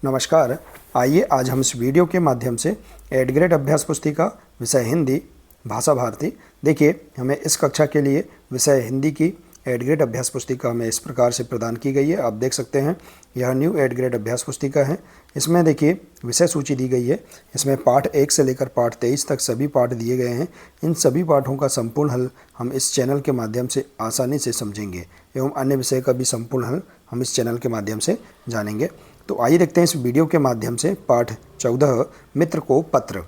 नमस्कार। आइए आज हम इस वीडियो के माध्यम से 8th ग्रेड अभ्यास पुस्तिका विषय हिंदी भाषा भारती। देखिए, हमें इस कक्षा के लिए विषय हिंदी की 8th ग्रेड अभ्यास पुस्तिका हमें इस प्रकार से प्रदान की गई है। आप देख सकते हैं, यह न्यू 8th ग्रेड अभ्यास पुस्तिका है। इसमें देखिए विषय सूची दी गई है। इसमें पाठ 1 से लेकर पाठ 23 तक सभी पाठ दिए गए हैं। इन सभी पाठों का संपूर्ण हल हम इस चैनल के माध्यम से आसानी से समझेंगे एवं अन्य विषय का भी संपूर्ण हल हम इस चैनल के माध्यम से जानेंगे। तो आइए देखते हैं इस वीडियो के माध्यम से पाठ 14 मित्र को पत्र।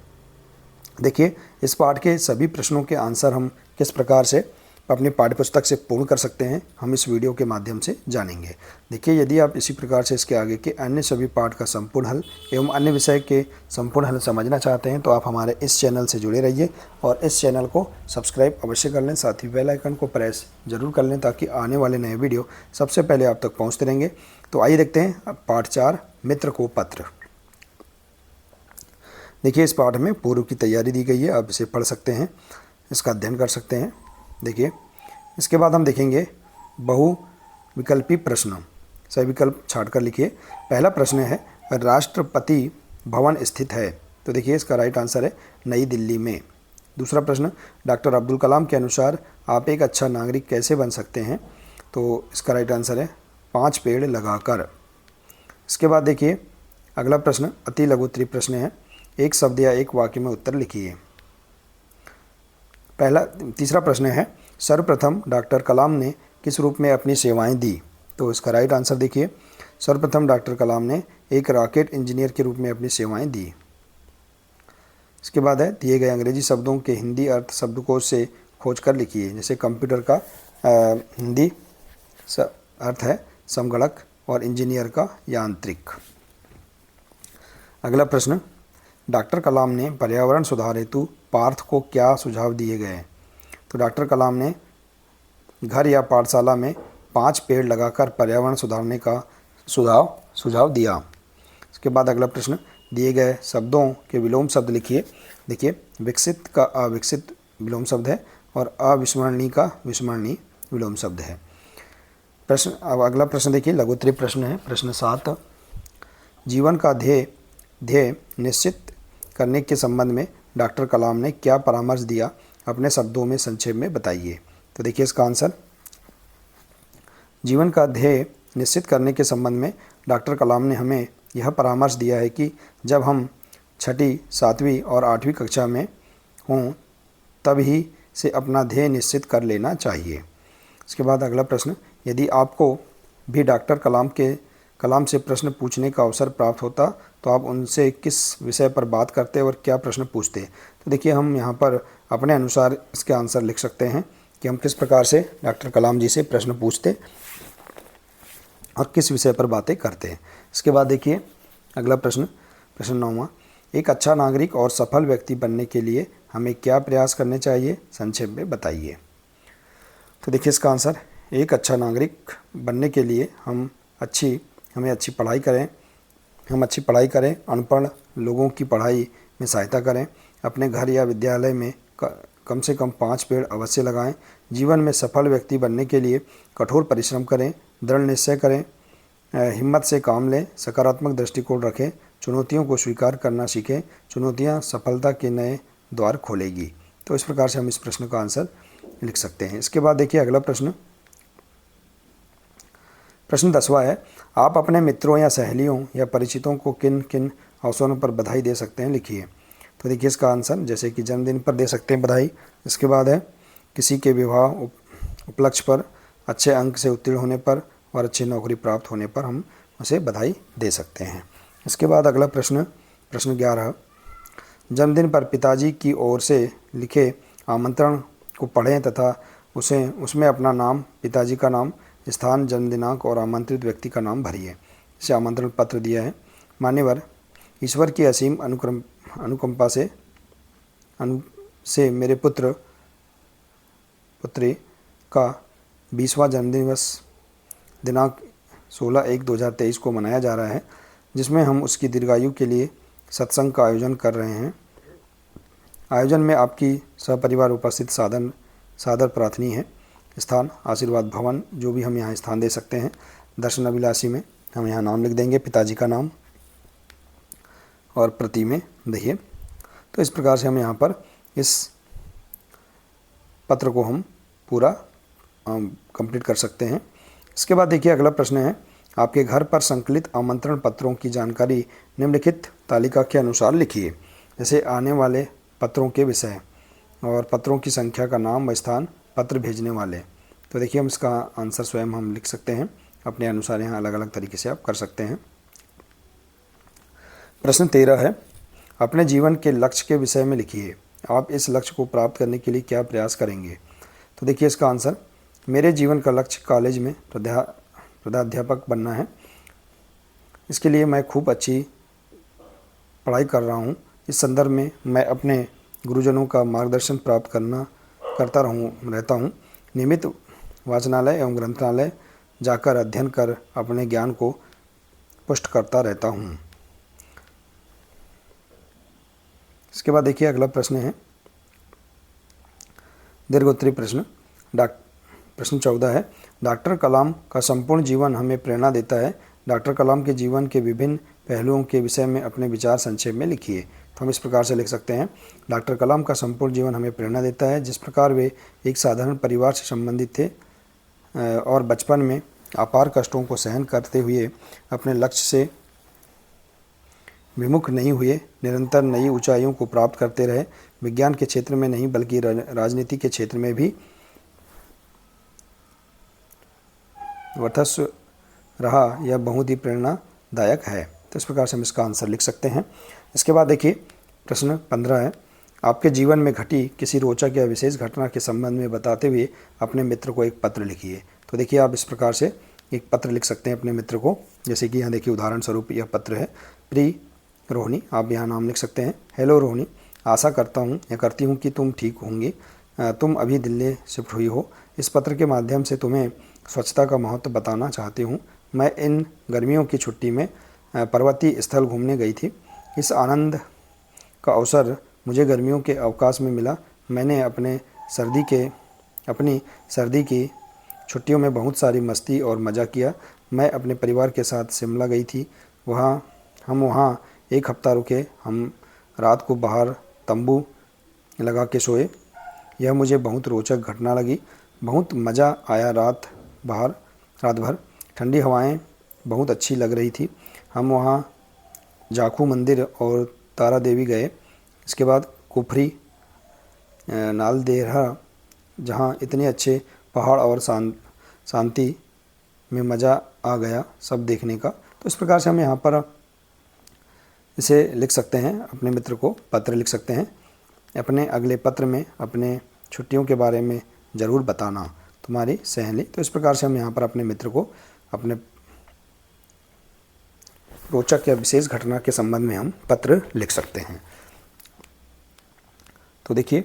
देखिए, इस पाठ के सभी प्रश्नों के आंसर हम किस प्रकार से अपनी पाठ्यपुस्तक से पूर्ण कर सकते हैं, हम इस वीडियो के माध्यम से जानेंगे। देखिए, यदि आप इसी प्रकार से इसके आगे के अन्य सभी पाठ का संपूर्ण हल एवं अन्य विषय के संपूर्ण हल समझना चाहते हैं तो आप हमारे इस चैनल से जुड़े रहिए और इस चैनल को सब्सक्राइब अवश्य कर लें। साथ ही बेल आइकन को प्रेस जरूर कर लें ताकि आने वाले नए वीडियो सबसे पहले आप तक पहुँचते रहेंगे। तो आइए देखते हैं अब पाठ 4 मित्र को पत्र। देखिए, इस पाठ में पूर्व की तैयारी दी गई है, आप इसे पढ़ सकते हैं, इसका अध्ययन कर सकते हैं। देखिए, इसके बाद हम देखेंगे बहुविकल्पी प्रश्न। सही विकल्प छांटकर लिखिए। पहला प्रश्न है, राष्ट्रपति भवन स्थित है? तो देखिए, इसका राइट आंसर है नई दिल्ली में। दूसरा प्रश्न, डॉक्टर अब्दुल कलाम के अनुसार आप एक अच्छा नागरिक कैसे बन सकते हैं? तो इसका राइट आंसर है 5 पेड़ लगाकर। इसके बाद देखिए, अगला प्रश्न अति लघु उत्तरीय प्रश्न है। एक शब्द या एक वाक्य में उत्तर लिखिए। तीसरा प्रश्न है, सर्वप्रथम डॉक्टर कलाम ने किस रूप में अपनी सेवाएं दी? तो इसका राइट आंसर देखिए, सर्वप्रथम डॉक्टर कलाम ने एक रॉकेट इंजीनियर के रूप में अपनी सेवाएं दी। इसके बाद है, दिए गए अंग्रेजी शब्दों के हिंदी अर्थ शब्दकोश से खोज कर लिखिए। जैसे कंप्यूटर का हिंदी अर्थ है समगणक और इंजीनियर का यांत्रिक। अगला प्रश्न, डॉक्टर कलाम ने पर्यावरण सुधार हेतु पार्थ को क्या सुझाव दिए गए? तो डॉक्टर कलाम ने घर या पाठशाला में 5 पेड़ लगाकर पर्यावरण सुधारने का सुझाव दिया। इसके बाद अगला प्रश्न, दिए गए शब्दों के विलोम शब्द लिखिए। देखिए, विकसित का अविकसित विलोम शब्द है और अविस्मरणीय का विस्मरणीय विलोम शब्द है। अब अगला प्रश्न देखिए, लघु उत्तरीय प्रश्न है। प्रश्न 7, जीवन का ध्येय निश्चित करने के संबंध में डॉक्टर कलाम ने क्या परामर्श दिया? अपने शब्दों में संक्षेप में बताइए। तो देखिए, इसका आंसर, जीवन का ध्येय निश्चित करने के संबंध में डॉक्टर कलाम ने हमें यह परामर्श दिया है कि जब हम 6ठी, 7वीं और 8वीं कक्षा में हों तब ही से अपना ध्येय निश्चित कर लेना चाहिए। इसके बाद अगला प्रश्न, यदि आपको भी डॉक्टर कलाम से प्रश्न पूछने का अवसर प्राप्त होता तो आप उनसे किस विषय पर बात करते और क्या प्रश्न पूछते? तो देखिए, हम यहाँ पर अपने अनुसार इसके आंसर लिख सकते हैं कि हम किस प्रकार से डॉक्टर कलाम जी से प्रश्न पूछते और किस विषय पर बातें करते हैं। इसके बाद देखिए, अगला प्रश्न 9वां, एक अच्छा नागरिक और सफल व्यक्ति बनने के लिए हमें क्या प्रयास करने चाहिए? संक्षेप में बताइए। तो देखिए, इसका आंसर, एक अच्छा नागरिक बनने के लिए हमें अच्छी पढ़ाई करें, अनपढ़ लोगों की पढ़ाई में सहायता करें, अपने घर या विद्यालय में कम से कम 5 पेड़ अवश्य लगाएं, जीवन में सफल व्यक्ति बनने के लिए कठोर परिश्रम करें, दृढ़ निश्चय करें, हिम्मत से काम लें, सकारात्मक दृष्टिकोण रखें, चुनौतियों को स्वीकार करना सीखें, चुनौतियां सफलता के नए द्वार खोलेगी। तो इस प्रकार से हम इस प्रश्न का आंसर लिख सकते हैं। इसके बाद देखिए, अगला प्रश्न 10वां है, आप अपने मित्रों या सहेलियों या परिचितों को किन किन अवसरों पर बधाई दे सकते हैं? लिखिए। तो देखिए, इसका आंसर, जैसे कि जन्मदिन पर दे सकते हैं बधाई। इसके बाद है, किसी के विवाह उपलक्ष्य पर, अच्छे अंक से उत्तीर्ण होने पर और अच्छी नौकरी प्राप्त होने पर हम उसे बधाई दे सकते हैं। इसके बाद अगला प्रश्न 11, जन्मदिन पर पिताजी की ओर से लिखे आमंत्रण को पढ़ें तथा उसमें अपना नाम, पिताजी का नाम, स्थान, जन्म दिनांक और आमंत्रित व्यक्ति का नाम भरिए। इसे आमंत्रण पत्र दिया है। मान्यवर, ईश्वर की असीम अनुकंपा से मेरे पुत्री का 20वां जन्मदिवस दिनांक 16/1/2023 को मनाया जा रहा है, जिसमें हम उसकी दीर्घायु के लिए सत्संग का आयोजन कर रहे हैं। आयोजन में आपकी सपरिवार उपस्थित सादर प्रार्थनी है। स्थान, आशीर्वाद भवन, जो भी हम यहाँ स्थान दे सकते हैं। दर्शन अभिलाषी में हम यहाँ नाम लिख देंगे, पिताजी का नाम। और प्रति में दहिए। तो इस प्रकार से हम यहाँ पर इस पत्र को हम पूरा कंप्लीट कर सकते हैं। इसके बाद देखिए अगला प्रश्न है, आपके घर पर संकलित आमंत्रण पत्रों की जानकारी निम्नलिखित तालिका के अनुसार लिखिए। जैसे आने वाले पत्रों के विषय और पत्रों की संख्या का नाम व स्थान, पत्र भेजने वाले। तो देखिए हम इसका आंसर स्वयं हम लिख सकते हैं, अपने अनुसार यहाँ अलग अलग तरीके से आप कर सकते हैं। प्रश्न 13 है, अपने जीवन के लक्ष्य के विषय में लिखिए। आप इस लक्ष्य को प्राप्त करने के लिए क्या प्रयास करेंगे। तो देखिए इसका आंसर, मेरे जीवन का लक्ष्य कॉलेज में प्रधाध्यापक बनना है। इसके लिए मैं खूब अच्छी पढ़ाई कर रहा हूँ। इस संदर्भ में मैं अपने गुरुजनों का मार्गदर्शन प्राप्त करता रहता हूँ। नियमित वाचनालय एवं ग्रंथालय जाकर अध्ययन कर अपने ज्ञान को पुष्ट करता रहता हूँ। इसके बाद देखिए अगला प्रश्न है दीर्घोत्तरी प्रश्न। प्रश्न 14 है, डॉक्टर कलाम का संपूर्ण जीवन हमें प्रेरणा देता है। डॉक्टर कलाम के जीवन के विभिन्न पहलुओं के विषय में अपने विचार संक्षेप में लिखिए। तो हम इस प्रकार से लिख सकते हैं, डॉक्टर कलाम का संपूर्ण जीवन हमें प्रेरणा देता है। जिस प्रकार वे एक साधारण परिवार से संबंधित थे और बचपन में अपार कष्टों को सहन करते हुए अपने लक्ष्य से विमुख नहीं हुए, निरंतर नई ऊंचाइयों को प्राप्त करते रहे। विज्ञान के क्षेत्र में नहीं बल्कि राजनीति के क्षेत्र में भी वर्चस्व रहा, यह बहुत ही प्रेरणादायक है। तो इस प्रकार से हम इसका आंसर लिख सकते हैं। इसके बाद देखिए प्रश्न 15 है, आपके जीवन में घटी किसी रोचक या विशेष घटना के संबंध में बताते हुए अपने मित्र को एक पत्र लिखिए। तो देखिए आप इस प्रकार से एक पत्र लिख सकते हैं अपने मित्र को। जैसे कि यहाँ देखिए उदाहरण स्वरूप यह पत्र है, प्रिय रोहिणी, आप यहाँ नाम लिख सकते हैं। हेलो रोहिणी, आशा करता हूँ या करती हूँ कि तुम ठीक होंगी। तुम अभी दिल्ली शिफ्ट हुई हो। इस पत्र के माध्यम से तुम्हें स्वच्छता का महत्व बताना चाहती हूँ। मैं इन गर्मियों की छुट्टी में पर्वतीय स्थल घूमने गई थी। इस आनंद का अवसर मुझे गर्मियों के अवकाश में मिला। मैंने अपनी सर्दी की छुट्टियों में बहुत सारी मस्ती और मज़ा किया। मैं अपने परिवार के साथ शिमला गई थी। हम वहाँ एक हफ्ता रुके। हम रात को बाहर तंबू लगा के सोए। यह मुझे बहुत रोचक घटना लगी। बहुत मज़ा आया रात भर। ठंडी हवाएं बहुत अच्छी लग रही थी। हम वहाँ जाखू मंदिर और तारा देवी गए। इसके बाद कुफरी नालदेहरा, जहाँ इतने अच्छे पहाड़ और शांति में मज़ा आ गया सब देखने का। तो इस प्रकार से हम यहाँ पर इसे लिख सकते हैं, अपने मित्र को पत्र लिख सकते हैं। अपने अगले पत्र में अपने छुट्टियों के बारे में ज़रूर बताना तुम्हारी सहेली। तो इस प्रकार से हम यहाँ पर अपने मित्र को अपने रोचक या विशेष घटना के संबंध में हम पत्र लिख सकते हैं। तो देखिए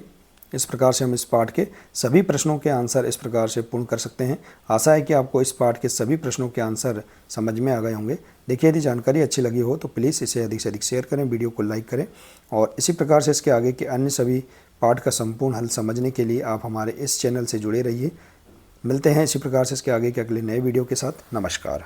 इस प्रकार से हम इस पाठ के सभी प्रश्नों के आंसर इस प्रकार से पूर्ण कर सकते हैं। आशा है कि आपको इस पाठ के सभी प्रश्नों के आंसर समझ में आ गए होंगे। देखिए यदि जानकारी अच्छी लगी हो तो प्लीज़ इसे अधिक से अधिक शेयर करें, वीडियो को लाइक करें और इसी प्रकार से इसके आगे के अन्य सभी पाठ का संपूर्ण हल समझने के लिए आप हमारे इस चैनल से जुड़े रहिए। मिलते हैं इसी प्रकार से इसके आगे के अगले नए वीडियो के साथ। नमस्कार।